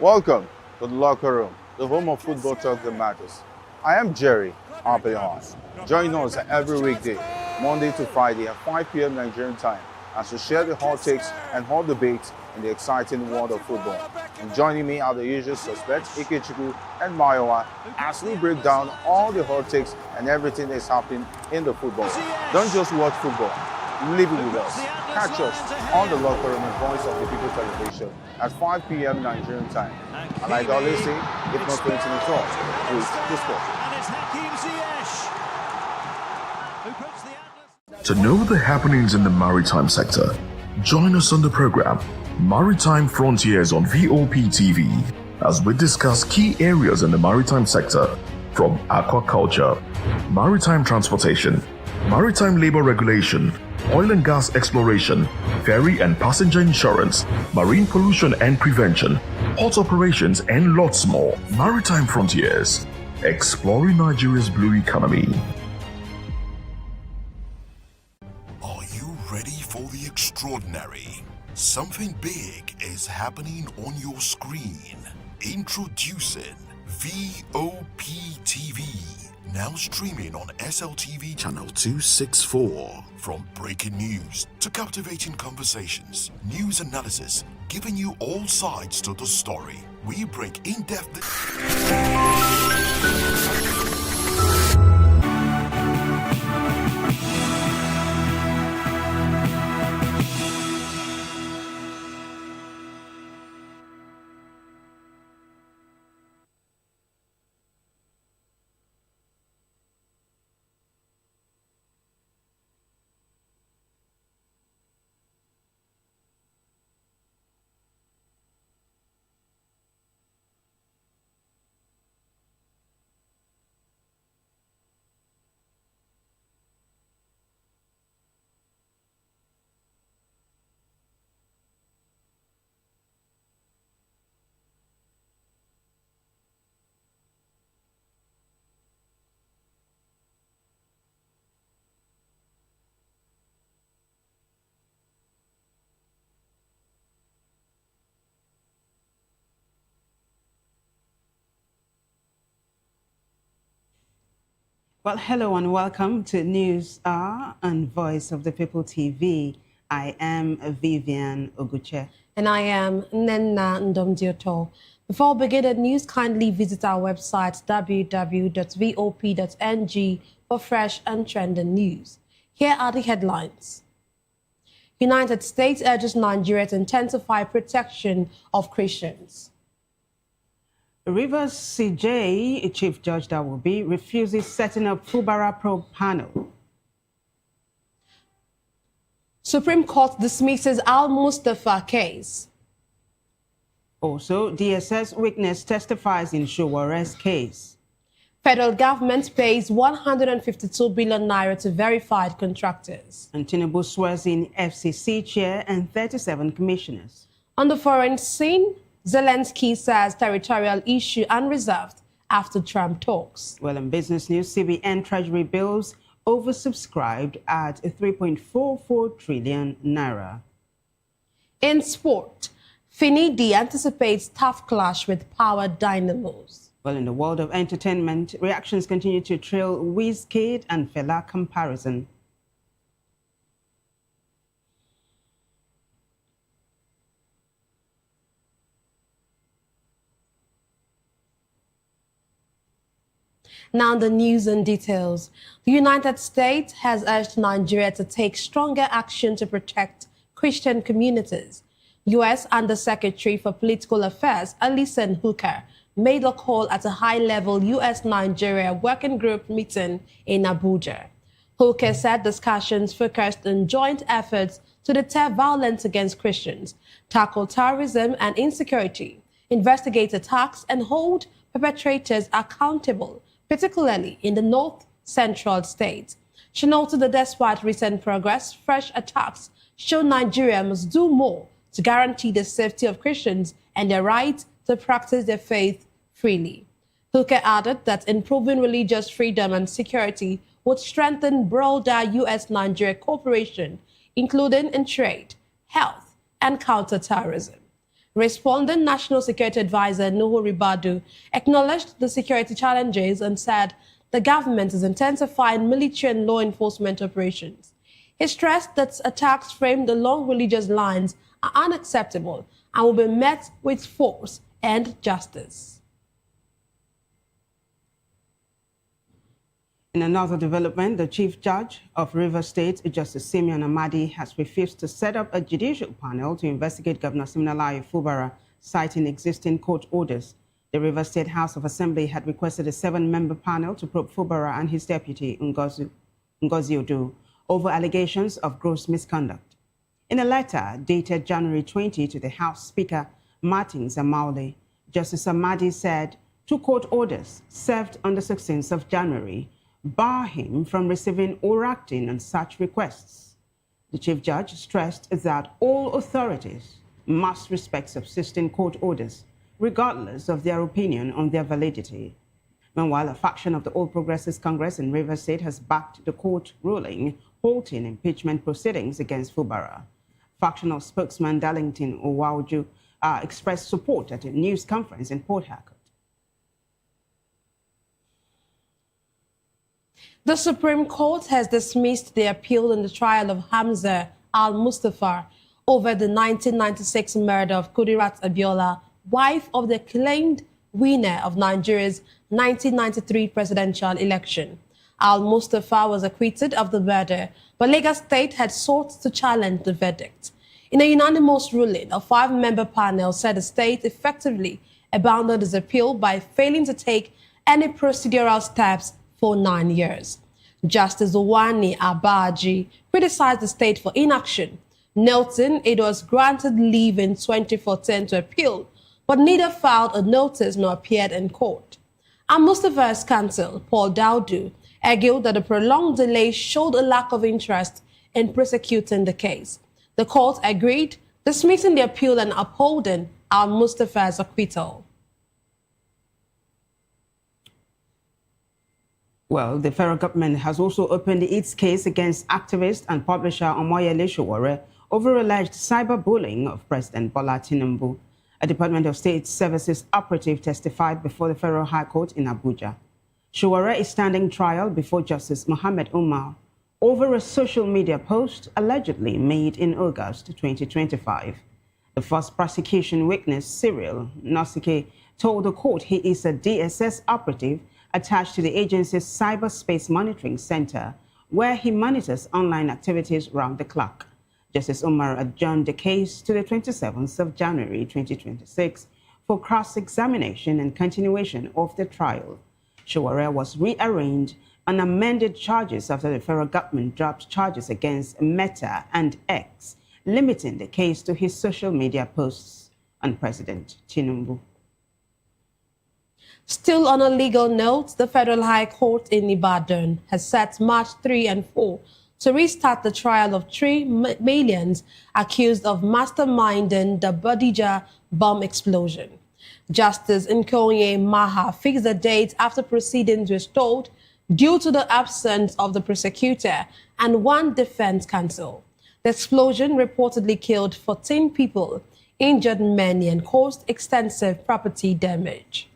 Welcome to the locker room, the home of football talk that matters. I am Jerry Apelon. Join us every weekday, Monday to Friday at 5 p.m. Nigerian time, as we share the hot takes and hot debates in the exciting world of football. And joining me are the usual suspects, Ikechukwu and Mayowa, as we break down all the hot takes and everything that's happening in the football. Don't just watch football, live it with us. Catch us on the locker room and Voice of the People television at 5 p.m. Nigerian time. And like I always say, if not 20 minutes off, please the sport. To know the happenings in the maritime sector, join us on the program Maritime Frontiers on VOP TV as we discuss key areas in the maritime sector from aquaculture, maritime transportation, maritime labor regulation, oil and gas exploration, ferry and passenger insurance, marine pollution and prevention, port operations, and lots more. Maritime Frontiers, exploring Nigeria's blue economy. Are you ready for the extraordinary? Something big is happening on your screen. Introducing VOP TV. Now streaming on SLTV channel 264. From breaking news to captivating conversations, news analysis, giving you all sides to the story. We break in-depth. Well, hello and welcome to News Hour and Voice of the People TV. I am Vivian Oguche. And I am Nenna Ndomdioto. Before we begin the news, kindly visit our website www.vop.ng for fresh and trending news. Here are the headlines. United States urges Nigeria to intensify protection of Christians. Rivers CJ, Chief Judge that will be, refuses setting up Fubara probe panel. Supreme Court dismisses Al-Mustafa case. Also, DSS witness testifies in Showare's case. Federal government pays 152 billion naira to verified contractors. And Tinubu swears in FCC chair and 37 commissioners. On the foreign scene, Zelensky says territorial issue unresolved after Trump talks. Well, in business news, CBN Treasury bills oversubscribed at 3.44 trillion naira. In sport, Finidi anticipates tough clash with power dynamos. Well, in the world of entertainment, reactions continue to trail Wizkid and Fela comparison. Now the news and details. The United States has urged Nigeria to take stronger action to protect Christian communities. U.S. Undersecretary for Political Affairs, Alison Hooker, made a call at a high-level U.S.-Nigeria working group meeting in Abuja. Hooker said discussions focused on joint efforts to deter violence against Christians, tackle terrorism and insecurity, investigate attacks, and hold perpetrators accountable, particularly in the north-central states. She noted that despite recent progress, fresh attacks show Nigeria must do more to guarantee the safety of Christians and their right to practice their faith freely. Hooker added that improving religious freedom and security would strengthen broader U.S.-Nigeria cooperation, including in trade, health, and counterterrorism. Responding National Security Advisor Nuhu Ribadu acknowledged the security challenges and said the government is intensifying military and law enforcement operations. He stressed that attacks framed along religious lines are unacceptable and will be met with force and justice. In another development, the Chief Judge of Rivers State, Justice Simeon Amadi, has refused to set up a judicial panel to investigate Governor Siminalayi Fubara, citing existing court orders. The Rivers State House of Assembly had requested a 7-member panel to probe Fubara and his deputy, Ngozi Odu, over allegations of gross misconduct. In a letter dated January 20 to the House Speaker, Martins Amaule, Justice Amadi said 2 court orders served on the 16th of January bar him from receiving or acting on such requests. The Chief Judge stressed that all authorities must respect subsisting court orders, regardless of their opinion on their validity. Meanwhile, a faction of the All Progressives Congress in Rivers State has backed the court ruling halting impeachment proceedings against Fubara. Factional spokesman Darlington Owauju expressed support at a news conference in Port Harcourt. The Supreme Court has dismissed the appeal in the trial of Hamza al-Mustafa over the 1996 murder of Kudirat Abiola, wife of the acclaimed winner of Nigeria's 1993 presidential election. Al-Mustafa was acquitted of the murder, but Lagos State had sought to challenge the verdict. In a unanimous ruling, a 5-member panel said the state effectively abandoned its appeal by failing to take any procedural steps for 9 years. Justice Owani Abaji criticized the state for inaction, noting it was granted leave in 2014 to appeal, but neither filed a notice nor appeared in court. Al-Mustafa's counsel, Paul Daudu, argued that the prolonged delay showed a lack of interest in prosecuting the case. The court agreed, dismissing the appeal and upholding Al-Mustafa's acquittal. Well, the federal government has also opened its case against activist and publisher Omoyele Sowore over alleged cyberbullying of President Bola Tinubu. A Department of State Services operative testified before the Federal High Court in Abuja. Sowore is standing trial before Justice Mohammed Umar over a social media post allegedly made in August 2025. The first prosecution witness, Cyril Nosike, told the court he is a DSS operative attached to the agency's Cyberspace Monitoring Center, where he monitors online activities round the clock. Justice Umar adjourned the case to the 27th of January 2026 for cross-examination and continuation of the trial. Sowore was rearranged on amended charges after the federal government dropped charges against Meta and X, limiting the case to his social media posts on President Tinubu. Still on a legal note, the Federal High Court in Ibadan has set March 3 and 4 to restart the trial of 3 malians accused of masterminding the Bodija bomb explosion. Justice Nkoye Maha fixed the date after proceedings were stalled due to the absence of the prosecutor and 1 defense counsel. The explosion reportedly killed 14 people, injured many, and caused extensive property damage.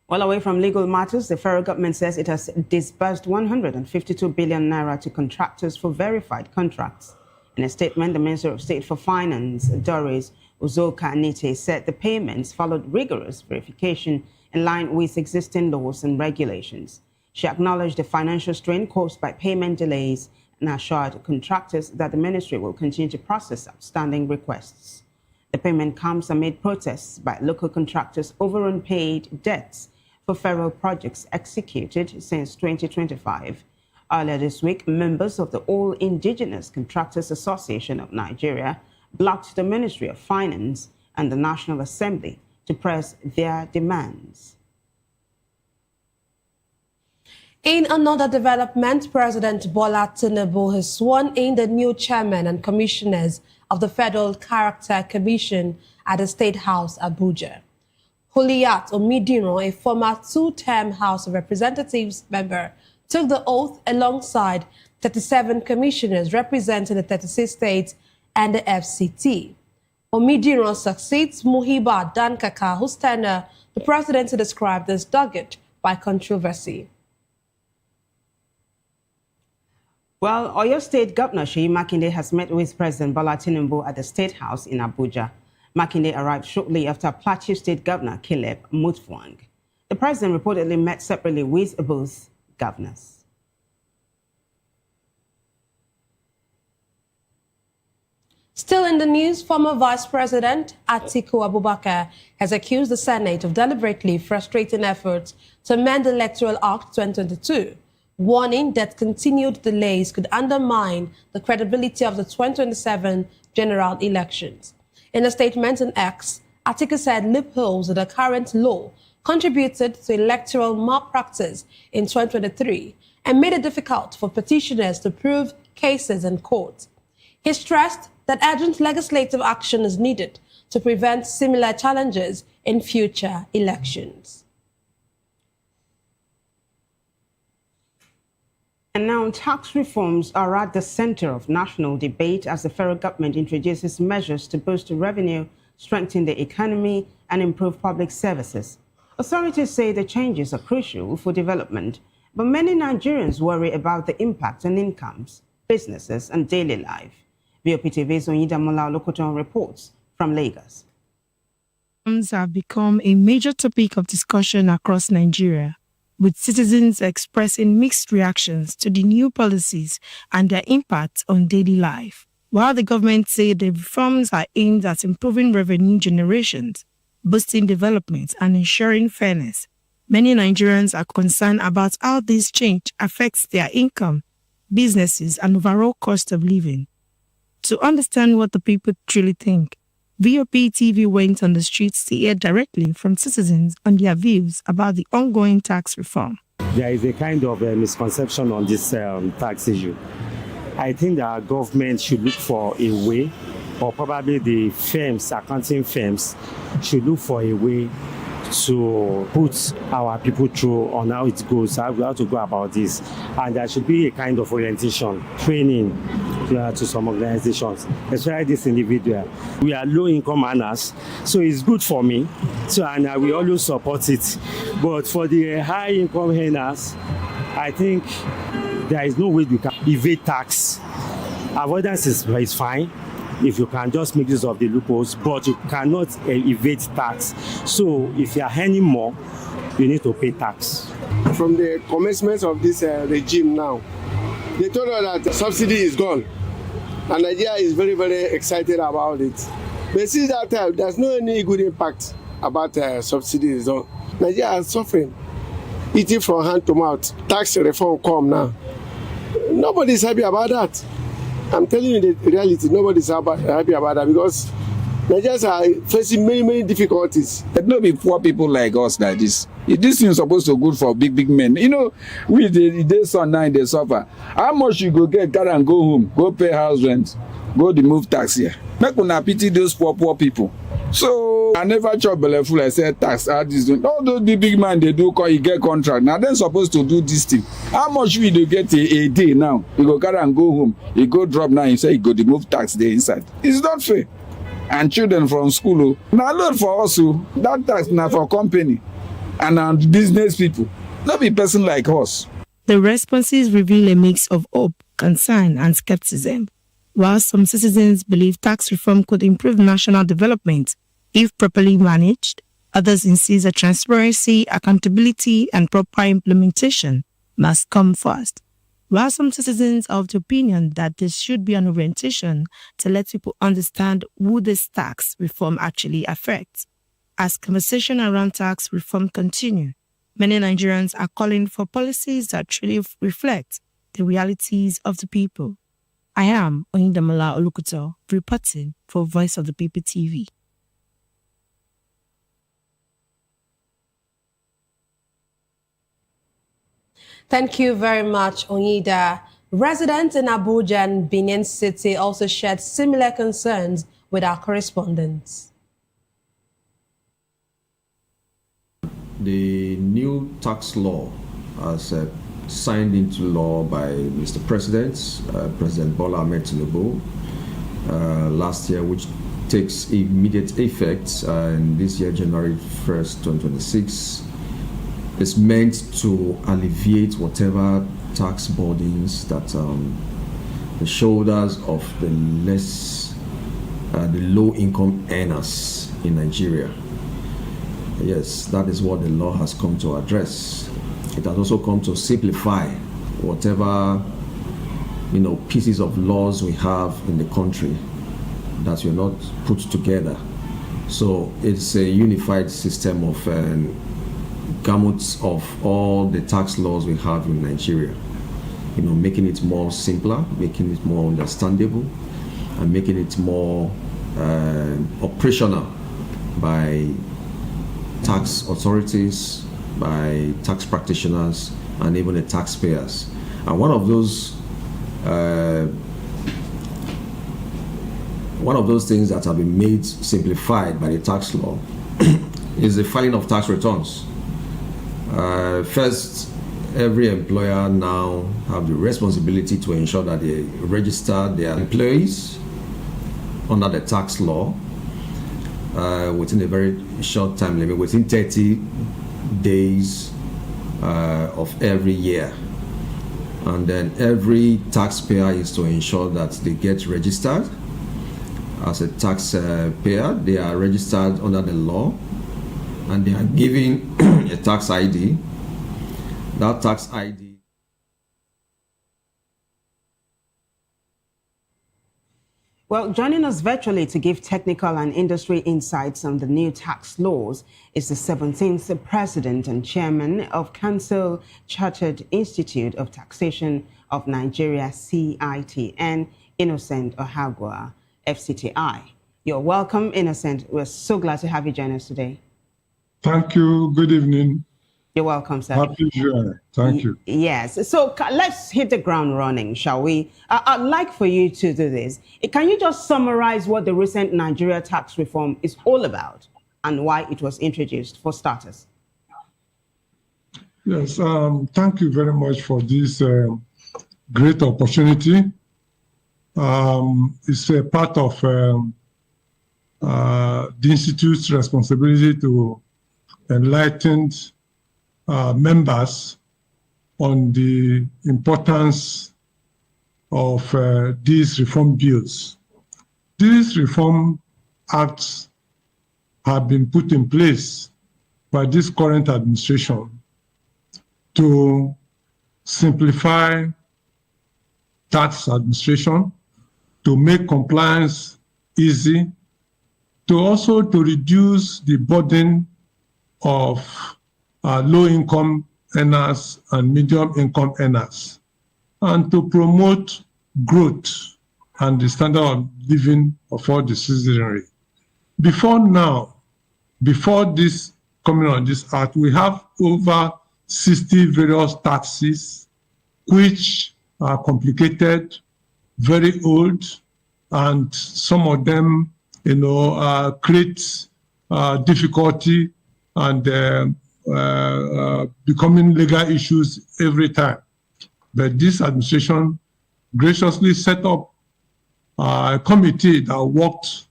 Well, away from legal matters, the federal government says it has disbursed 152 billion naira to contractors for verified contracts. In a statement, the Minister of State for Finance, Doris Uzoka Anite, said the payments followed rigorous verification in line with existing laws and regulations. She acknowledged the financial strain caused by payment delays and assured contractors that the ministry will continue to process outstanding requests. The payment comes amid protests by local contractors over unpaid debts for federal projects executed since 2025. Earlier this week, members of the All Indigenous Contractors Association of Nigeria blocked the Ministry of Finance and the National Assembly to press their demands. In another development, President Bola Tinubu has sworn in the new chairman and commissioners of the Federal Character Commission at the State House, Abuja. Huliyat Omidino, a former 2-term House of Representatives member, took the oath alongside 37 commissioners representing the 36 states and the FCT. Omidiran succeeds Muhiba Dankaka, whose tenure the presidency described as dogged by controversy. Well, Oyo State Governor Seyi Makinde has met with President Bola Tinubu at the State House in Abuja. Makinde arrived shortly after Plateau State Governor Caleb Mutfwang. The president reportedly met separately with both governors. Still in the news, former Vice President Atiku Abubakar has accused the Senate of deliberately frustrating efforts to amend the Electoral Act 2022, warning that continued delays could undermine the credibility of the 2027 general elections. In a statement on X, Atiku said loopholes in the current law contributed to electoral malpractice in 2023 and made it difficult for petitioners to prove cases in court. He stressed that urgent legislative action is needed to prevent similar challenges in future elections. And now tax reforms are at the center of national debate as the federal government introduces measures to boost revenue, strengthen the economy, and improve public services. Authorities say the changes are crucial for development, but many Nigerians worry about the impact on incomes, businesses, and daily life. VOPTV's Onyidamola Lokoton reports from Lagos. Have become a major topic of discussion across Nigeria, with citizens expressing mixed reactions to the new policies and their impact on daily life. While the government say the reforms are aimed at improving revenue generations, boosting development, and ensuring fairness, many Nigerians are concerned about how this change affects their income, businesses, and overall cost of living. To understand what the people truly think, VOP TV went on the streets to hear directly from citizens on their views about the ongoing tax reform. There is a kind of misconception on this tax issue. I think that our government should look for a way, or probably the firms, accounting firms, should look for a way to put our people through on how it goes, how to go about this. And there should be a kind of orientation, training to some organizations, especially this individual. We are low-income earners, so it's good for me, so and I will always support it. But for the high-income earners, I think there is no way we can evade tax. Avoidance is fine if you can just make use of the loopholes, but you cannot evade tax. So if you are earning more, you need to pay tax. From the commencement of this regime now, they told us that subsidy is gone. And Nigeria is very, very excited about it. But since that time, there's no any good impact about subsidies. Nigeria is suffering, eating from hand to mouth. Tax reform come now. Nobody's happy about that. I'm telling you the reality, nobody's happy about that because Nigerians are facing many, many difficulties. It no be poor people like us like this. This thing is supposed to good for big men. You know, we the son now they suffer. How much you go get car and go home, go pay house rent, go the move tax here. Make una pity those poor people. So I never chop belleful. I said tax. All those big man they do you get contract. Now they're supposed to do this thing. How much we do get a day now? You go car and go home. You go drop now. You say you go the move tax there inside. It's not fair. And children from school, now load for us, that tax now for company and business people, not be person like us. The responses reveal a mix of hope, concern, and skepticism. While some citizens believe tax reform could improve national development if properly managed, others insist that transparency, accountability, and proper implementation must come first. While some citizens are of the opinion that there should be an orientation to let people understand who this tax reform actually affects. As conversation around tax reform continue, many Nigerians are calling for policies that truly reflect the realities of the people. I am Oyindamola Olukuto, reporting for Voice of the People TV. Thank you very much, Onyida. Residents in Abuja and Benin City also shared similar concerns with our correspondents. The new tax law as signed into law by Mr. President, President Bola Tinubu last year, which takes immediate effect in this year, January 1st, 2026. It's meant to alleviate whatever tax burdens that the shoulders of the low-income earners in Nigeria. Yes, that is what the law has come to address. It has also come to simplify whatever pieces of laws we have in the country that were not put together. So it's a unified system of gamuts of all the tax laws we have in Nigeria. Making it more simpler, making it more understandable, and making it more operational by tax authorities, by tax practitioners, and even the taxpayers. And one of those things that have been made simplified by the tax law is the filing of tax returns. First, every employer now have the responsibility to ensure that they register their employees under the tax law within a very short time limit, within 30 days of every year. And then every taxpayer is to ensure that they get registered as a taxpayer. They are registered under the law, and they are given a tax ID. That tax ID. Well, joining us virtually to give technical and industry insights on the new tax laws is the 17th President and Chairman of Council Chartered Institute of Taxation of Nigeria, CITN, Innocent Ohagwa, FCTI. You're welcome, Innocent. We're so glad to have you join us today. Thank you. Good evening. You're welcome, sir. Happy July. Thank you. Yes. So let's hit the ground running, shall we? I'd like for you to do this. Can you just summarize what the recent Nigeria tax reform is all about and why it was introduced, for starters? Yes. Thank you very much for this great opportunity. It's a part of the Institute's responsibility to enlighten members on the importance of these reform bills. These reform acts have been put in place by this current administration to simplify tax administration, to make compliance easy, to reduce the burden of low-income earners and medium-income earners, and to promote growth and the standard of living of all the citizenry. Before this coming on this act, we have over 60 various taxes, which are complicated, very old, and some of them, create difficulty and becoming legal issues every time. But this administration graciously set up a committee that worked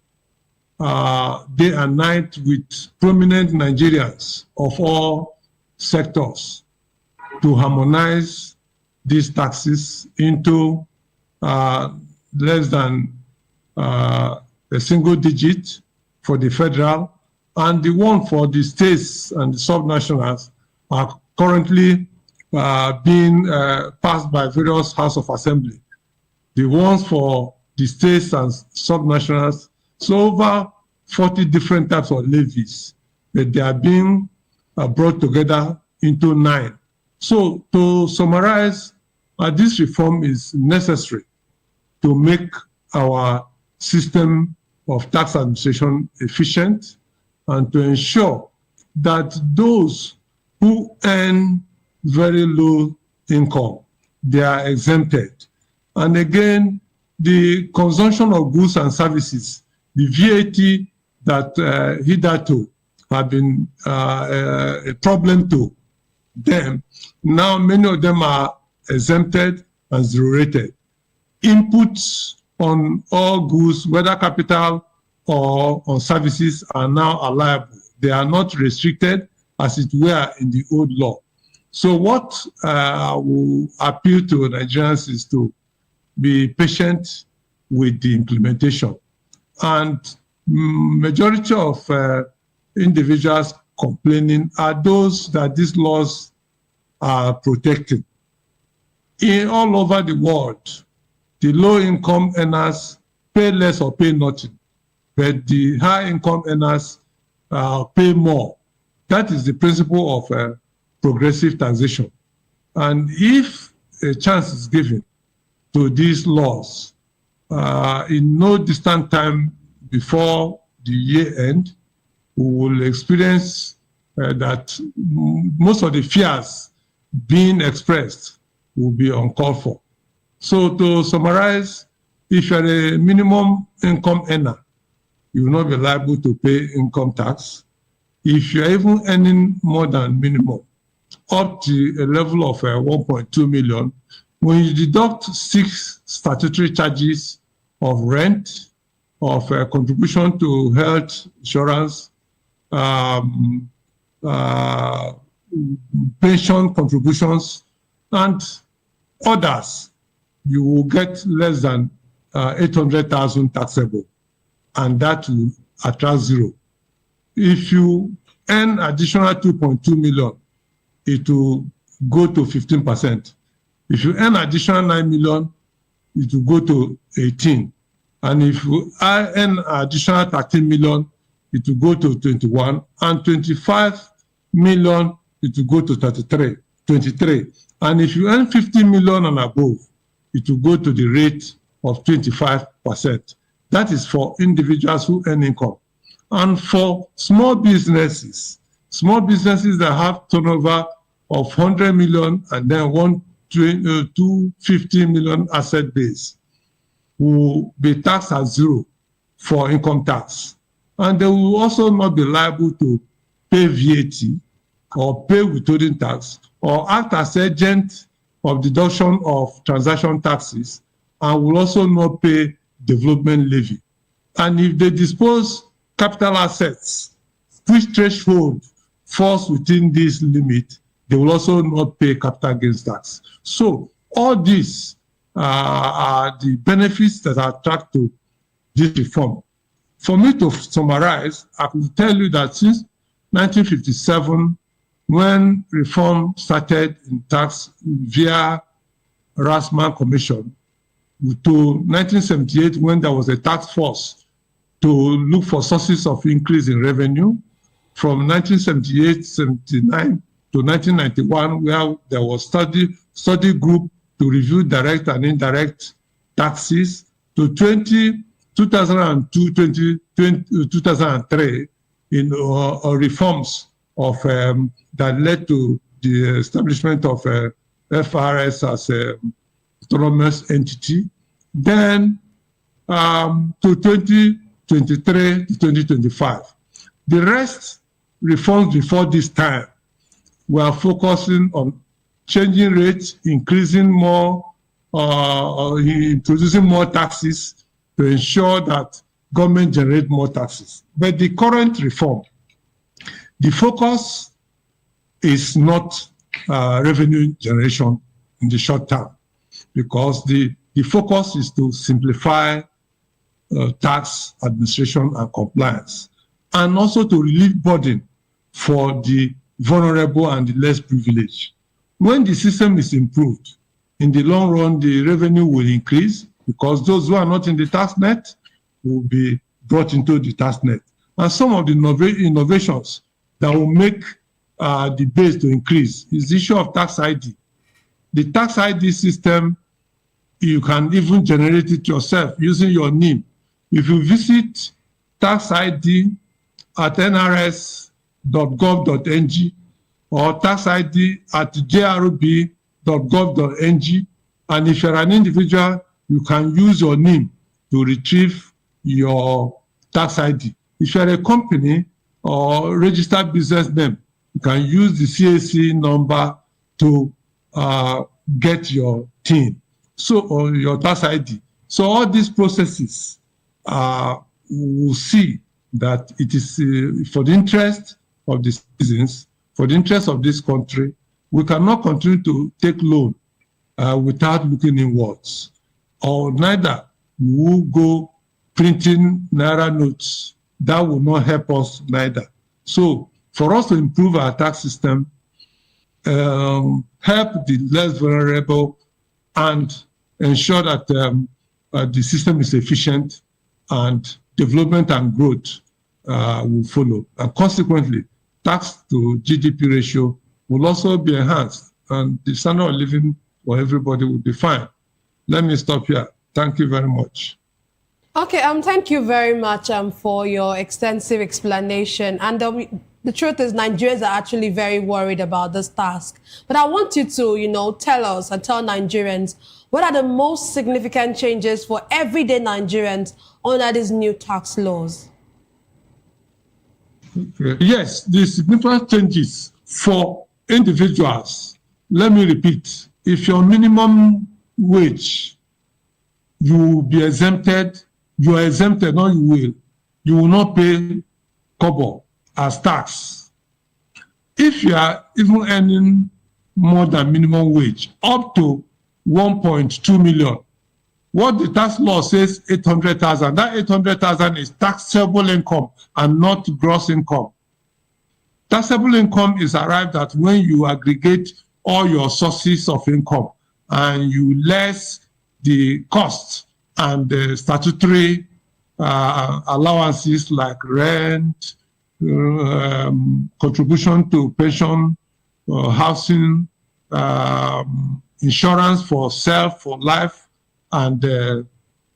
day and night with prominent Nigerians of all sectors to harmonize these taxes into less than a single digit for the federal, and the one for the states and the subnationals are currently being passed by various House of Assembly. The ones for the states and subnationals, so over 40 different types of levies, but they are being brought together into 9. So to summarize, this reform is necessary to make our system of tax administration efficient and to ensure that those who earn very low income, they are exempted. And again, the consumption of goods and services, the VAT that hitherto have been a problem to them, now many of them are exempted and zero rated. Inputs on all goods, whether capital or on services are now allowable. They are not restricted as it were in the old law. So what I will appeal to Nigerians is to be patient with the implementation. And majority of individuals complaining are those that these laws are protecting. All over the world, the low-income earners pay less or pay nothing, but the high-income earners pay more. That is the principle of progressive taxation. And if a chance is given to these laws, in no distant time before the year end, we will experience that most of the fears being expressed will be uncalled for. So to summarize, if you're a minimum income earner, you will not be liable to pay income tax. If you're even earning more than minimum, up to a level of 1.2 million, when you deduct 6 statutory charges of rent, of contribution to health insurance, pension contributions, and others, you will get less than 800,000 taxable, and that will attract zero. If you earn additional 2.2 million, it will go to 15%. If you earn additional 9 million, it will go to 18. And if you earn additional 13 million, it will go to 21. And 25 million, it will go to 23. And if you earn 50 million and above, it will go to the rate of 25%. That is for individuals who earn income. And for small businesses that have turnover of 100 million and then 250 million asset base, will be taxed at zero for income tax. And they will also not be liable to pay VAT or pay withholding tax or act as agent of deduction of transaction taxes, and will also not pay development levy. And if they dispose capital assets, which threshold falls within this limit, they will also not pay capital gains tax. So all these are the benefits that are attracted to this reform. For me to summarize, I could tell you that since 1957, when reform started in tax via Rasman Commission, to 1978, when there was a task force to look for sources of increase in revenue, from 1978-79 to 1991, where there was study group to review direct and indirect taxes, to 2002-2003 in reforms of that led to the establishment of FRS as an autonomous entity. Then to 2023 to 2025. The rest reforms before this time were focusing on changing rates, increasing more, introducing more taxes to ensure that government generate more taxes. But the current reform, the focus is not revenue generation in the short term, because the focus is to simplify tax administration and compliance, and also to relieve burden for the vulnerable and the less privileged. When the system is improved, in the long run, the revenue will increase, because those who are not in the tax net will be brought into the tax net. And some of the innovations that will make the base to increase is the issue of tax ID. The tax ID system, you can even generate it yourself using your NIM. If you visit tax ID at nrs.gov.ng or tax ID at jrb.gov.ng, and if you're an individual, you can use your NIM to retrieve your tax ID. If you're a company or registered business name, you can use the CAC number to get your TIN, or your tax ID. So all these processes we will see that it is for the interest of the citizens, for the interest of this country. We cannot continue to take loan without looking inwards, or neither will go printing naira notes. That will not help us neither. So for us to improve our tax system, help the less vulnerable, and ensure that the system is efficient, and development and growth will follow. And consequently, tax to GDP ratio will also be enhanced, and the standard of living for everybody will be fine. Let me stop here. Thank you very much. Okay, thank you very much for your extensive explanation. And the truth is, Nigerians are actually very worried about this task. But I want you to, tell us and tell Nigerians, what are the most significant changes for everyday Nigerians under these new tax laws? Yes, the significant changes for individuals. Let me repeat. If your minimum wage, you will be exempted. You are exempted, or you will not pay kobo as tax. If you are even earning more than minimum wage, up to 1.2 million, what the tax law says 800,000, that 800,000 is taxable income and not gross income. Taxable income is arrived at when you aggregate all your sources of income and you less the costs and the statutory allowances like rent, contribution to pension, housing, insurance for self, for life, and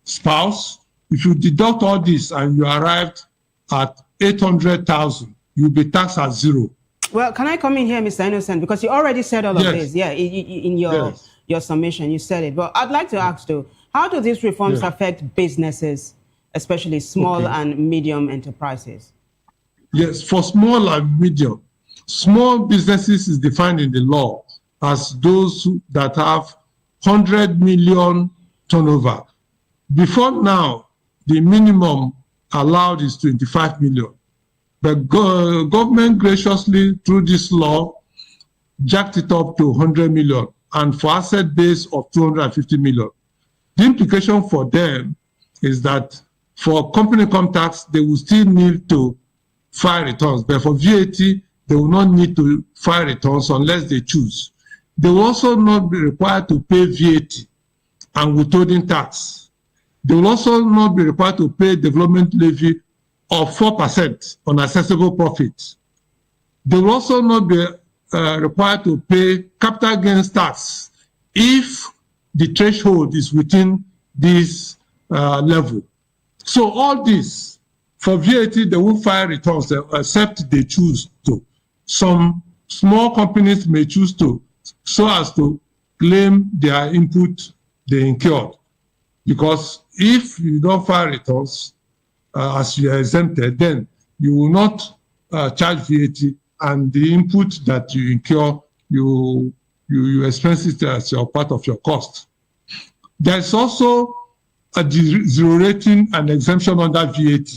spouse. If you deduct all this and you arrived at 800,000, you'll be taxed at zero. Well, can I come in here, Mr. Innocent? Because you already said all of this. Yeah, in your summation, you said it. But I'd like to ask, though, how do these reforms affect businesses, especially small and medium enterprises? Yes, for small and medium. Small businesses is defined in the law as those that have 100 million turnover. Before now, the minimum allowed is 25 million. But government graciously, through this law, jacked it up to 100 million, and for asset base of 250 million. The implication for them is that for company income tax, they will still need to file returns, but for VAT, they will not need to file returns unless they choose. They will also not be required to pay VAT and withholding tax. They will also not be required to pay development levy of 4% on accessible profits. They will also not be required to pay capital gains tax if the threshold is within this level. So all this, for VAT, they won't file returns except they choose to. Some small companies may choose to, so as to claim their input they incurred. Because if you don't file returns as you are exempted, then you will not charge VAT, and the input that you incur, you expense it as your part of your cost. There's also a zero rating and exemption under VAT.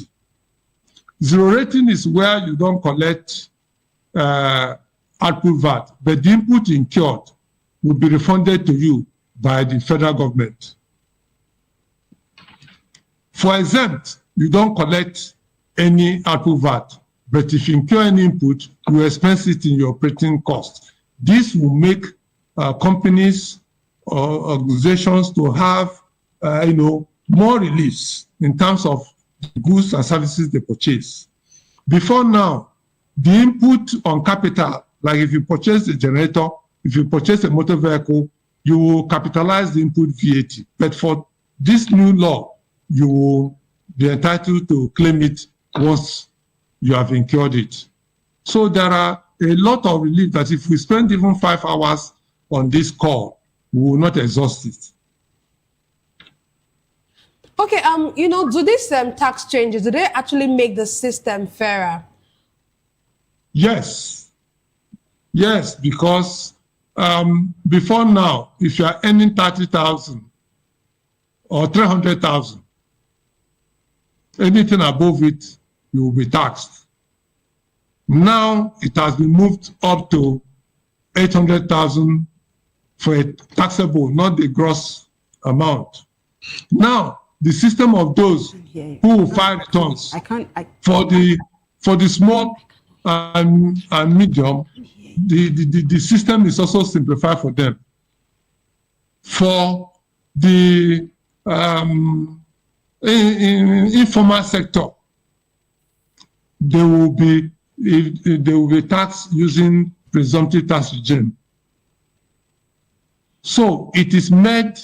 Zero rating is where you don't collect output VAT, but the input incurred will be refunded to you by the federal government. For exempt, you don't collect any output VAT, but if you incur any input, you expense it in your operating cost. This will make companies or organizations to have, more reliefs in terms of the goods and services they purchase. Before now, the input on capital, like if you purchase a generator, if you purchase a motor vehicle, you will capitalize the input VAT. But for this new law, you will be entitled to claim it once you have incurred it. So there are a lot of relief that if we spend even 5 hours on this call, we will not exhaust it. Okay, do these tax changes, do they actually make the system fairer? Yes. Yes, because before now, if you are earning 30,000 or 300,000, anything above it, you will be taxed. Now it has been moved up to 800,000 for a taxable, not the gross amount. Now, the system of those who will file returns for the small and medium, the system is also simplified for them. For the informal sector, they will be taxed using presumptive tax regime. So it is made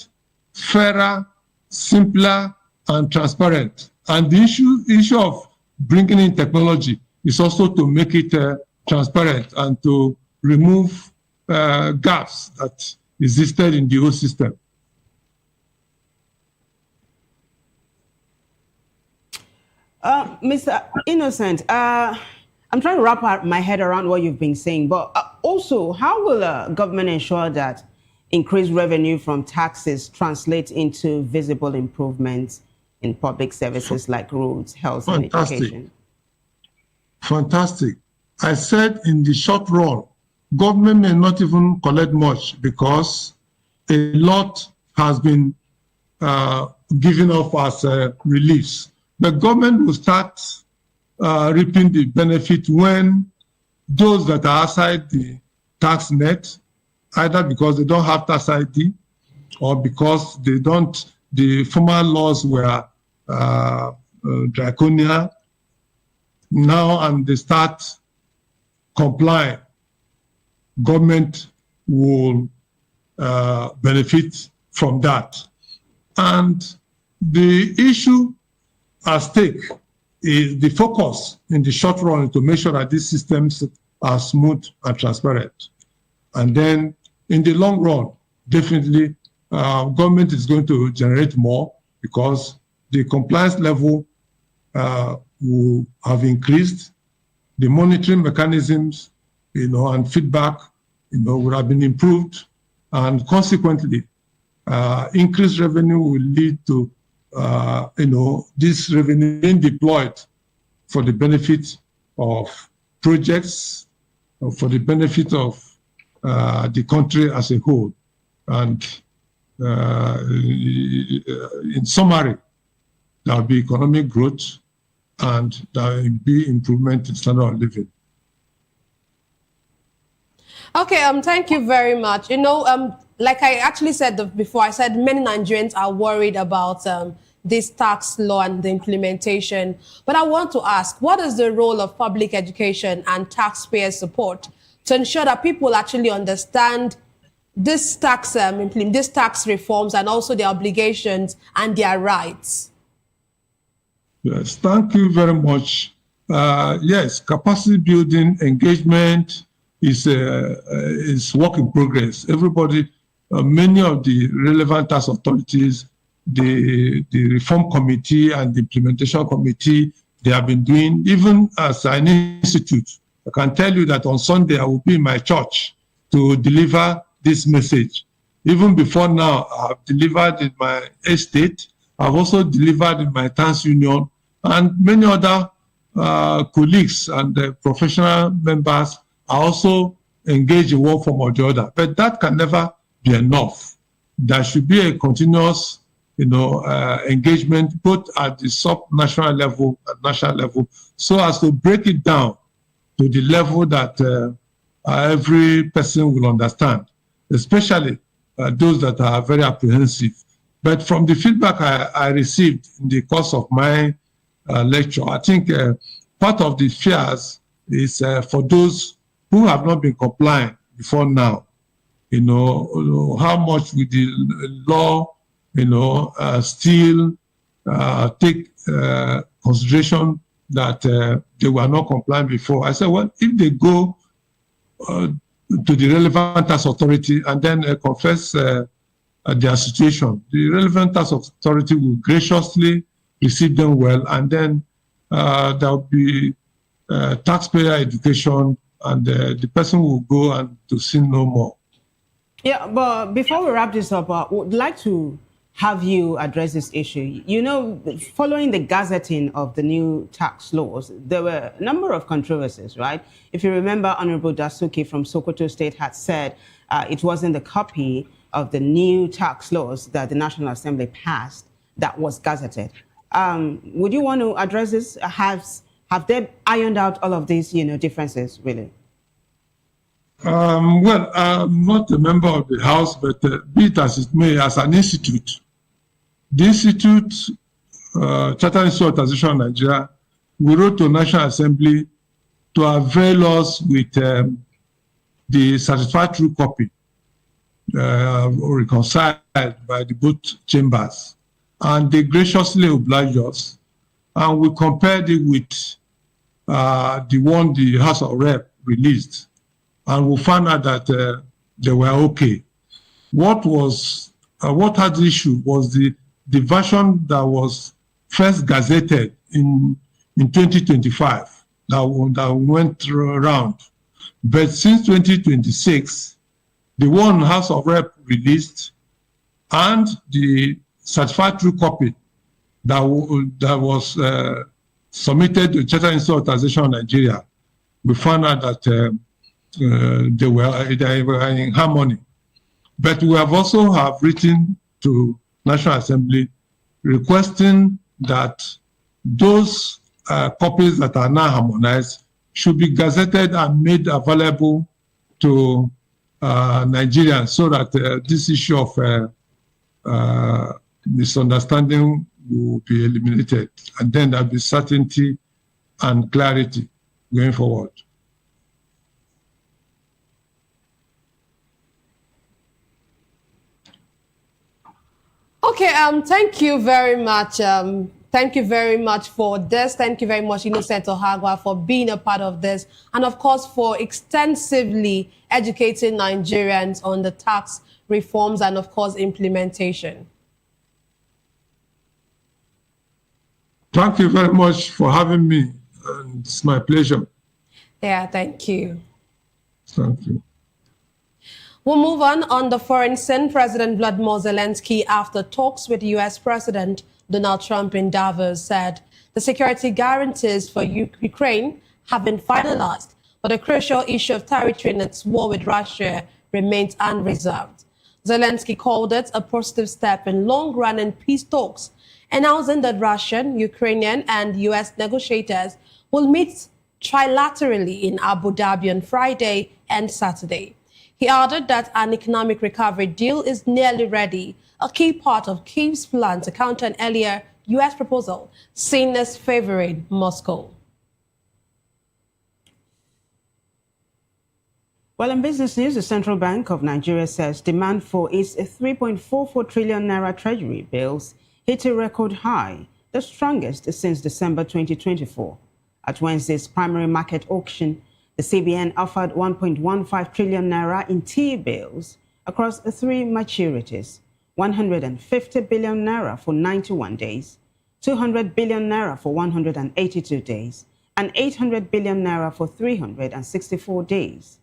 fairer, simpler, and transparent. And the issue of bringing in technology is also to make it transparent and to remove gaps that existed in the old system. Mr. Innocent, I'm trying to wrap my head around what you've been saying, but also, how will government ensure that increased revenue from taxes translates into visible improvements in public services like roads, health, and education? Fantastic. I said in the short run, government may not even collect much because a lot has been given off as reliefs. The government will start reaping the benefit when those that are outside the tax net, either because they don't have tax ID or because they don't, the former laws were draconian now, and they start complying, government will benefit from that. And the issue at stake is the focus in the short run to make sure that these systems are smooth and transparent. And then in the long run, definitely government is going to generate more because the compliance level will have increased, the monitoring mechanisms, and feedback, would have been improved, and consequently, increased revenue will lead to, this revenue being deployed for the benefit of projects, for the benefit of the country as a whole. And in summary, there will be economic growth and there will be improvement in standard of living. Okay, thank you very much. Like I actually said before, I said many Nigerians are worried about this tax law and the implementation. But I want to ask, what is the role of public education and taxpayer support to ensure that people actually understand this tax reforms and also their obligations and their rights? Yes, thank you very much. Yes, capacity building, engagement is work in progress. Everybody, many of the relevant tax authorities, the reform committee and the implementation committee, they have been doing, even as an institute. I can tell you that on Sunday I will be in my church to deliver this message. Even before now, I've delivered in my estate. I've also delivered in my tax union, and many other colleagues and professional members are also engaged in one form or the other. But that can never be enough. There should be a continuous, engagement both at the sub-national level and national level, so as to break it down to the level that every person will understand, especially those that are very apprehensive. But from the feedback I received in the course of my lecture, I think part of the fears is for those who have not been compliant before now. How much will the law, still take consideration that they were not compliant before. I said, well, if they go to the relevant tax authority and then confess their situation, the relevant tax authority will graciously receive them well, and then there will be taxpayer education, and the person will go and to sin no more. Yeah, but before we wrap this up, I would like to have you address this issue. You know, following the gazetting of the new tax laws, there were a number of controversies, right? If you remember, Honorable Dasuki from Sokoto State had said it wasn't the copy of the new tax laws that the National Assembly passed that was gazetted. Would you want to address this? Have they ironed out all of these, differences, really? Well, I'm not a member of the House, but be it as it may, as an institute, the Institute, Chartered Institute of Taxation of Nigeria, we wrote to National Assembly to avail us with the certified true copy reconciled by the both chambers. And they graciously obliged us. And we compared it with the one the House of Rep released. And we found out that they were okay. What had the issue was the version that was first gazetted in 2025 that went around. But since 2026, the one House of Rep released and the certified true copy that was submitted to Chartered Institute of Taxation of Nigeria, we found out that they were in harmony. But we have also written to National Assembly requesting that those copies that are now harmonized should be gazetted and made available to Nigerians so that this issue of misunderstanding will be eliminated. And then there'll be certainty and clarity going forward. Okay, thank you very much. Thank you very much for this. Thank you very much, Innocent Ohagwa, for being a part of this. And of course, for extensively educating Nigerians on the tax reforms and of course, implementation. Thank you very much for having me. And it's my pleasure. Yeah, thank you. Thank you. We'll move on the foreign scene. President Vladimir Zelensky, after talks with U.S. President Donald Trump in Davos, said the security guarantees for Ukraine have been finalized, but the crucial issue of territory in its war with Russia remains unresolved. Zelensky called it a positive step in long-running peace talks, announcing that Russian, Ukrainian, and U.S. negotiators will meet trilaterally in Abu Dhabi on Friday and Saturday. He added that an economic recovery deal is nearly ready, a key part of Kyiv's plan to counter an earlier U.S. proposal seen as favoring Moscow. Well, in business news, the Central Bank of Nigeria says demand for its 3.44 trillion naira treasury bills hit a record high, the strongest since December 2024. At Wednesday's primary market auction, the CBN offered 1.15 trillion naira in T-bills across 3 maturities, 150 billion naira for 91 days, 200 billion naira for 182 days, and 800 billion naira for 364 days.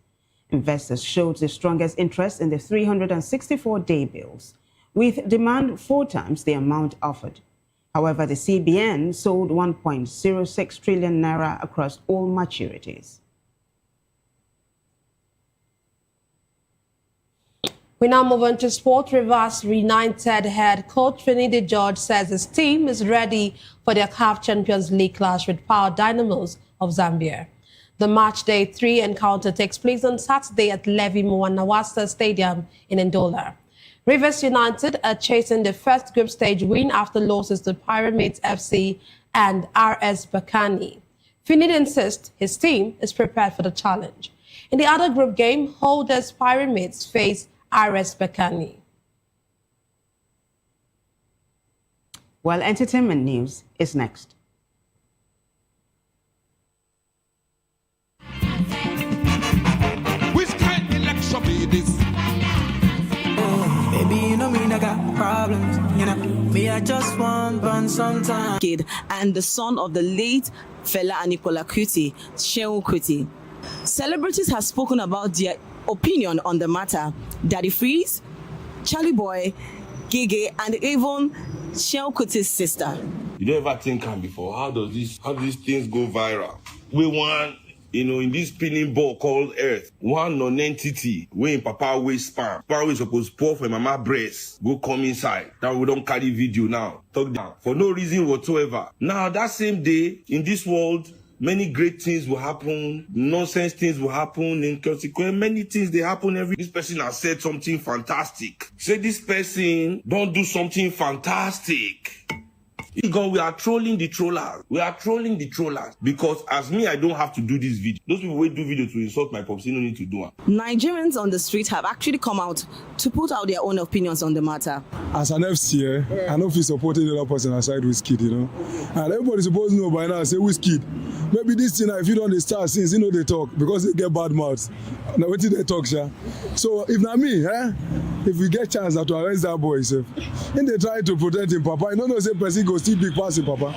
Investors showed the strongest interest in the 364-day bills, with demand 4 times the amount offered. However, the CBN sold 1.06 trillion naira across all maturities. We now move on to sport. Rivers United head coach Makinde George says his team is ready for their CAF Champions League clash with Power Dynamos of Zambia. The match day 3 encounter takes place on Saturday at Levi Mwanawasa Stadium in Ndola. Rivers United are chasing the first group stage win after losses to Pyramids FC and RS Bakani. Finidi insists his team is prepared for the challenge. In the other group game, holders Pyramids face RS Bakani. Well, entertainment news is next. Which kind of election be this? Baby, you know me, I got problems. You know, me, I just want fun sometimes. Kid and the son of the late Fela Aníkúlá Kuti, Seun Kuti. Celebrities have spoken about their opinion on the matter. Daddy Freeze, Charlie Boy, Gige, and even Seyi Kuti's sister. You don't ever think before, how do these things go viral? We want, in this spinning ball called Earth, one non-entity weighing Papa waist span. Papa we supposed pour for Mama breast, go come inside. That we don't carry video now. Talk down. For no reason whatsoever. Now, that same day, in this world, many great things will happen, nonsense things will happen, inconsequent, many things they happen every. This person has said something fantastic. Say this person don't do something fantastic. We are trolling the trollers. We are trolling the trollers. Because as me, I don't have to do this video. Those people who do video to insult my pops, they don't need to do it. Nigerians on the street have actually come out to put out their own opinions on the matter. As an FC, I know if you supported the other person aside Wizkid, And everybody supposed to know by now, say Wizkid. Maybe this thing, if you don't start since, they talk because they get bad mouths. Now, what did they talk, sir? So if not me, if we get chance to arrest that boy, and they try to protect him, Papa, say person go still big pass him, Papa.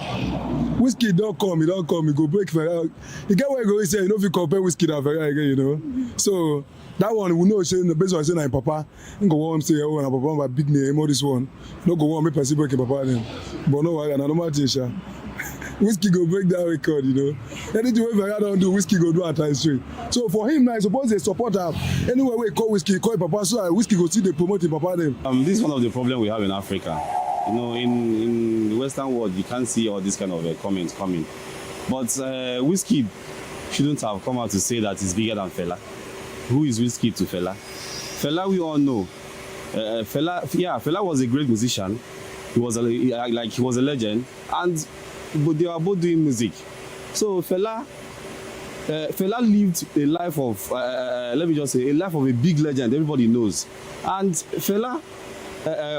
Wizkid don't come, he go break Ferrari. You get where he go, he say, if you compare Wizkid and Ferrari again, So that one, we know, based on saying, Papa, you go want to say, oh, Papa, my big name, all this one. No go want me person break Papa then. But no, I don't matter, sir. Wizkid go break that record, Anything wey Ferrari don't do, Wizkid go do at times straight. So for him now, I suppose they support him. Anywhere we call Wizkid, call Papa, so Wizkid go see they promote him, Papa them. This is one of the problems we have in Africa. In the Western world, you can't see all this kind of comments coming. But Wizkid shouldn't have come out to say that he's bigger than Fela. Who is Wizkid to Fela? Fela, we all know. Fela was a great musician. He was a legend, but they were both doing music. So Fela lived a life of, let me just say, a life of a big legend. Everybody knows, and Fela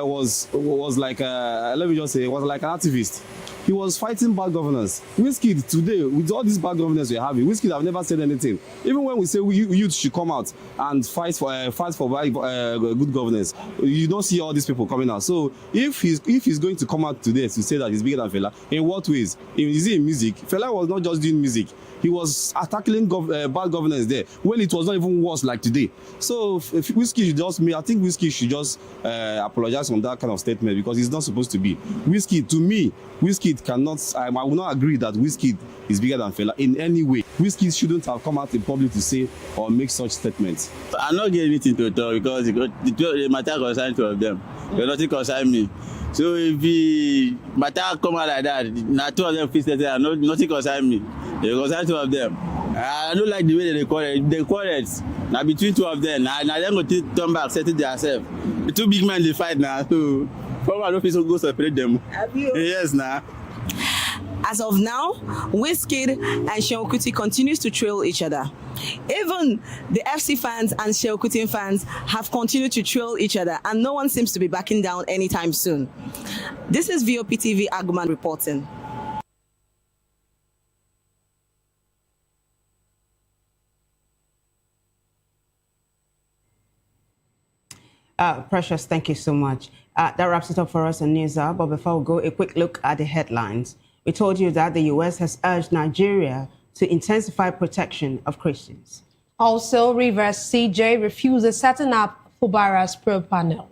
was like, let me just say, was like an activist. He was fighting bad governance. Wizkid today, with all this bad governance we're having, Wizkid have never said anything. Even when we say youth should come out and fight for good governance, you don't see all these people coming out. So if he's going to come out today to say that he's bigger than Fela, in what ways? Is it in music? Fela was not just doing music. He was tackling bad governance there when it was not even worse like today. So if Wizkid should just, I think Wizkid should just apologize on that kind of statement because it's not supposed to be. Wizkid, to me, Wizkid cannot, I will not agree that Wizkid is bigger than Fela in any way. Wizkid shouldn't have come out in public to say or make such statements. I'm not getting anything to talk because the matter concerns two of them. Nothing concerns me. So if the matter come out like that, now two of them fix it, nothing concerns me. They concern two of them. I don't like the way they quarrel. They quarrel. Now between two of them, now them go to turn back, settle themselves. The two big men they fight now. So I don't feel so go separate them. Yes, now. As of now, Wizkid and Seyi Kuti continues to trail each other. Even the FC fans and Seyi Kuti fans have continued to trail each other, and no one seems to be backing down anytime soon. This is VOP TV Agman reporting. Precious, thank you so much. That wraps it up for us on News Hour. But before we go, a quick look at the headlines. We told you that the U.S. has urged Nigeria to intensify protection of Christians. Also, Rivers CJ refuses setting up Fubara's probe panel.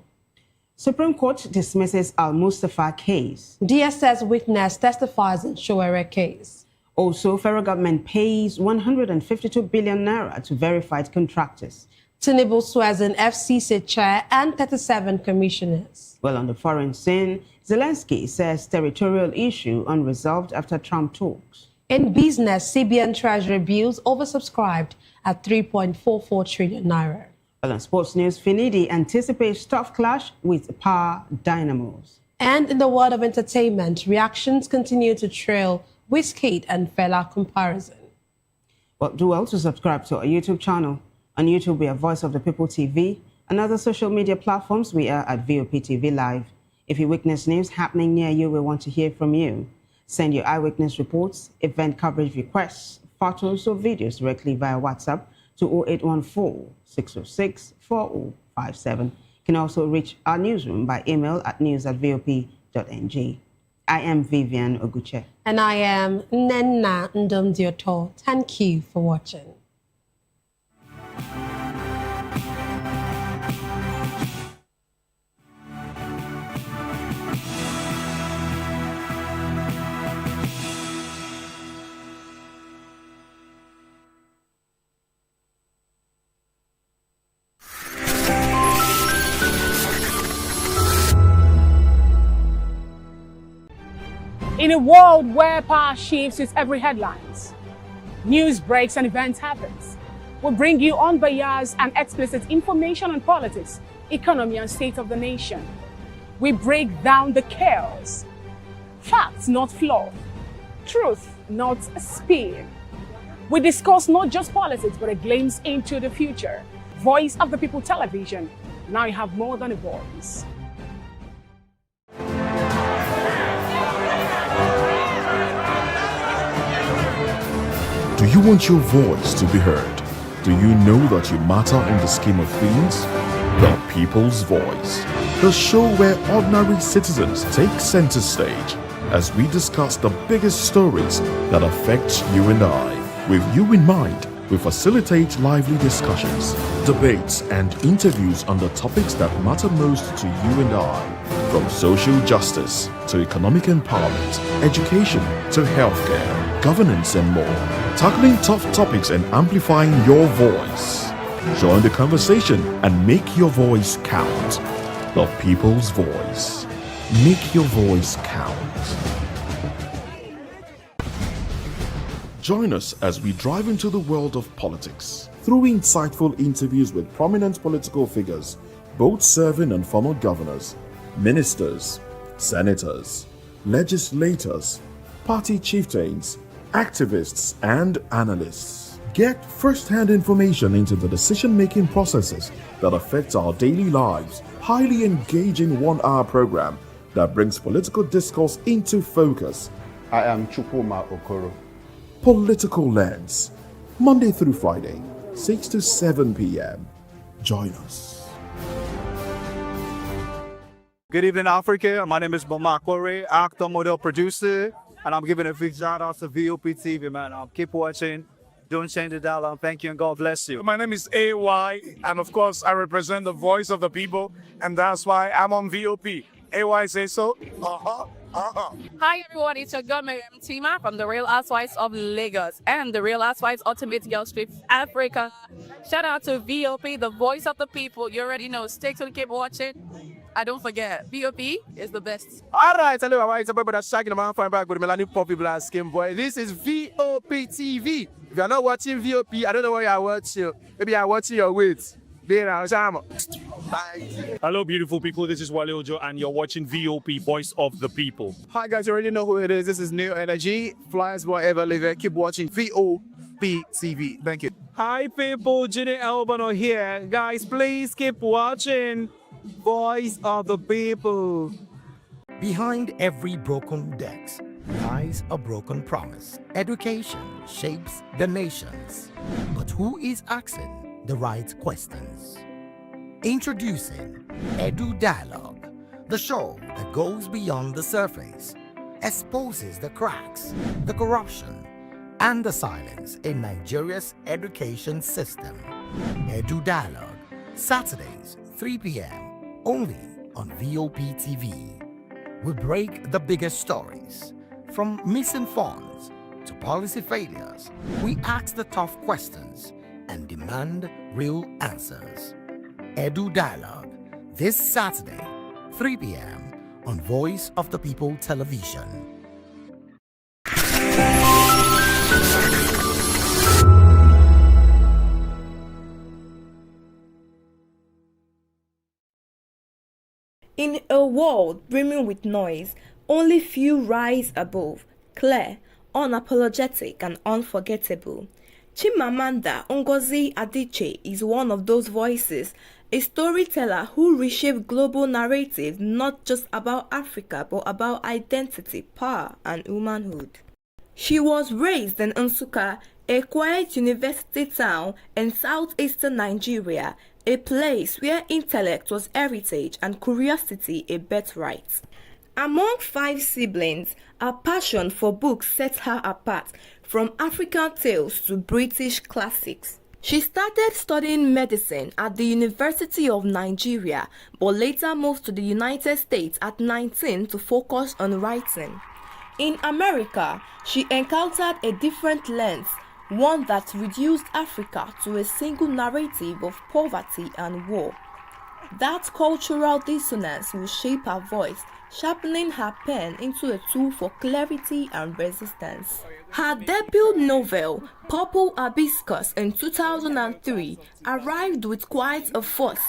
Supreme Court dismisses Al-Mustafa case. DSS witness testifies in Shoere case. Also, federal government pays 152 billion naira to verified contractors. Tinubu swears in FCC chair and 37 commissioners. Well, on the foreign scene, Zelensky says territorial issue unresolved after Trump talks. In business, CBN Treasury bills oversubscribed at 3.44 trillion naira. Well, on sports news, Finidi anticipates tough clash with Power Dynamos. And in the world of entertainment, reactions continue to trail Wizkid and Fela comparison. Well, do well to subscribe to our YouTube channel. On YouTube, we are Voice of the People TV. And other social media platforms, we are at VOP TV Live. If you witness news happening near you, we want to hear from you. Send your eyewitness reports, event coverage requests, photos or videos directly via WhatsApp to 0814-606-4057. You can also reach our newsroom by email at news@vop.ng. I am Vivian Oguche. And I am Nenna Ndomdioto. Thank you for watching. In a world where power shifts with every headlines, news breaks and events happens, we bring you unbiased and explicit information on politics, economy, and state of the nation. We break down the chaos. Facts, not fluff. Truth, not spin. We discuss not just politics, but a glimpse into the future. Voice of the People Television. Now you have more than a voice. Do you want your voice to be heard? Do you know that you matter in the scheme of things? The People's Voice, the show where ordinary citizens take center stage as we discuss the biggest stories that affect you and I. With you in mind, we facilitate lively discussions, debates, and interviews on the topics that matter most to you and I. From social justice to economic empowerment, education to healthcare, governance, and more. Tackling tough topics and amplifying your voice. Join the conversation and make your voice count. The People's Voice. Make your voice count. Join us as we drive into the world of politics through insightful interviews with prominent political figures, both serving and former governors, ministers, senators, legislators, party chieftains, activists, and analysts. Get first-hand information into the decision-making processes that affect our daily lives. Highly engaging one-hour program that brings political discourse into focus. I am Chukwuma Okoro. Political Lens, Monday through Friday, 6 to 7 p.m. Join us. Good evening, Africa. My name is Makinde, actor, model, producer, and I'm giving a big shout out to VOP TV, man. Keep watching. Don't change the dial. Thank you and God bless you. My name is AY, and of course, I represent the voice of the people, and that's why I'm on VOP. AY say so. Hi everyone, it's your girl Miriam Tima from the Real Housewives of Lagos and the Real Housewives Ultimate Girls Trip Africa. Shout out to VOP, the voice of the people. You already know. Stay tuned, keep watching. And don't forget, VOP is the best. All right, hello, all right. It's about that shagging man fine back with Melanie Poppy Black Skin Boy. This is VOP TV. If you're not watching VOP, I don't know what you're watching. Maybe you're watching your weight. Hello, beautiful people. This is Wale Ojo, and you're watching VOP, Voice of the People. Hi, guys. You already know who it is. This is New Energy. Flyers, whatever, live it. Keep watching VOP TV. Thank you. Hi, people. Ginny Albano here. Guys, please keep watching Voice of the People. Behind every broken desk lies a broken promise. Education shapes the nations. But who is asking the right questions? Introducing Edu Dialogue, the show that goes beyond the surface, exposes the cracks, the corruption, and the silence in Nigeria's education system. Edu Dialogue, Saturdays, 3 p.m., only on VOP TV. We break the biggest stories, from missing funds to policy failures. We ask the tough questions and demand real answers. Edu Dialogue, this Saturday, 3 p.m. on Voice of the People Television. In a world brimming with noise, only few rise above, clear, unapologetic, and unforgettable. Chimamanda Ngozi Adichie is one of those voices, a storyteller who reshaped global narratives not just about Africa but about identity, power, and womanhood. She was raised in Nsukka, a quiet university town in southeastern Nigeria, a place where intellect was heritage and curiosity a birthright. Among 5 siblings, her passion for books set her apart, from African tales to British classics. She started studying medicine at the University of Nigeria, but later moved to the United States at 19 to focus on writing. In America, she encountered a different lens, one that reduced Africa to a single narrative of poverty and war. That cultural dissonance will shape her voice, sharpening her pen into a tool for clarity and resistance. Her debut novel, Purple Hibiscus, in 2003, arrived with quite a fuss,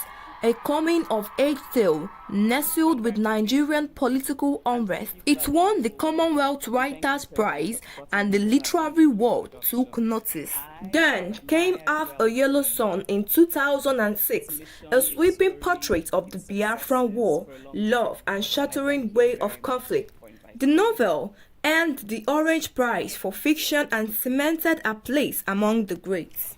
a coming-of-age tale nestled with Nigerian political unrest. It won the Commonwealth Writers' Prize and the literary world took notice. Then came Half a Yellow Sun in 2006, a sweeping portrait of the Biafran War, love and shattering way of conflict. The novel earned the Orange Prize for fiction and cemented a place among the greats.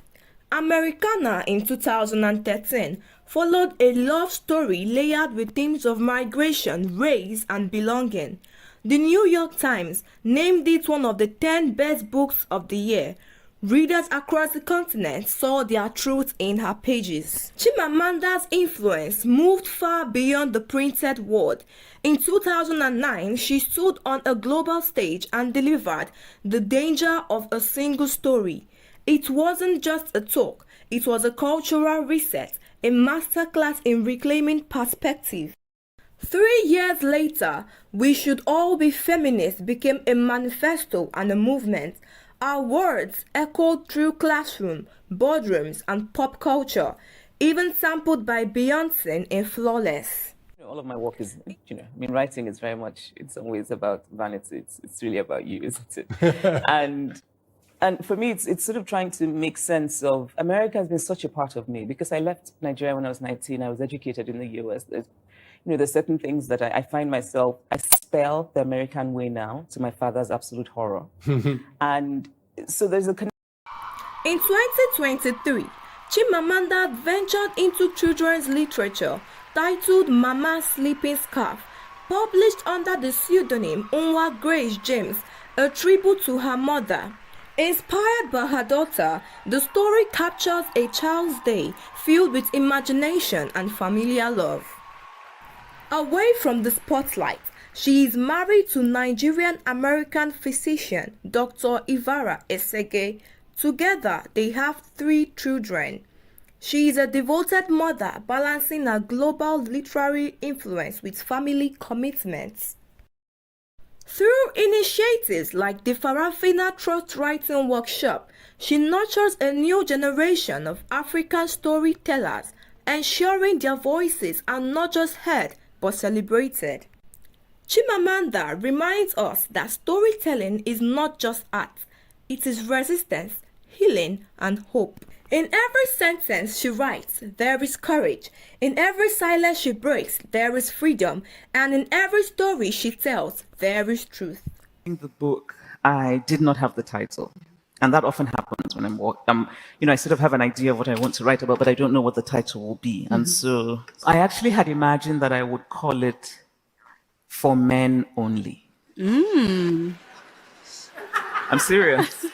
Americana in 2013 followed a love story layered with themes of migration, race, and belonging. The New York Times named it one of the 10 best books of the year. Readers across the continent saw their truth in her pages. Chimamanda's influence moved far beyond the printed word. In 2009, she stood on a global stage and delivered The Danger of a Single Story. It wasn't just a talk, it was a cultural reset, a masterclass in reclaiming perspective. 3 years later, We Should All Be Feminists became a manifesto and a movement. Our words echoed through classrooms, boardrooms, and pop culture, even sampled by Beyonce in Flawless. All of my work is, writing is very much, in some ways, about vanity. It's really about you, isn't it? And for me, it's sort of trying to make sense of, America has been such a part of me because I left Nigeria when I was 19. I was educated in the US. There's certain things that I find myself, I spell the American way now to my father's absolute horror. And so there's a connection. In 2023, Chimamanda ventured into children's literature titled Mama's Sleeping Scarf, published under the pseudonym Unwa Grace James, a tribute to her mother. Inspired by her daughter, the story captures a child's day filled with imagination and familiar love. Away from the spotlight, she is married to Nigerian-American physician Dr. Ivara Esege. Together, they have 3 children. She is a devoted mother, balancing her global literary influence with family commitments. Through initiatives like the Farafina Trust Writing Workshop, she nurtures a new generation of African storytellers, ensuring their voices are not just heard but celebrated. Chimamanda reminds us that storytelling is not just art, it is resistance, healing, and hope. In every sentence she writes, there is courage. In every silence she breaks, there is freedom. And in every story she tells, there is truth. In the book, I did not have the title. And that often happens when I'm I sort of have an idea of what I want to write about, but I don't know what the title will be. And so I actually had imagined that I would call it For Men Only. I'm serious.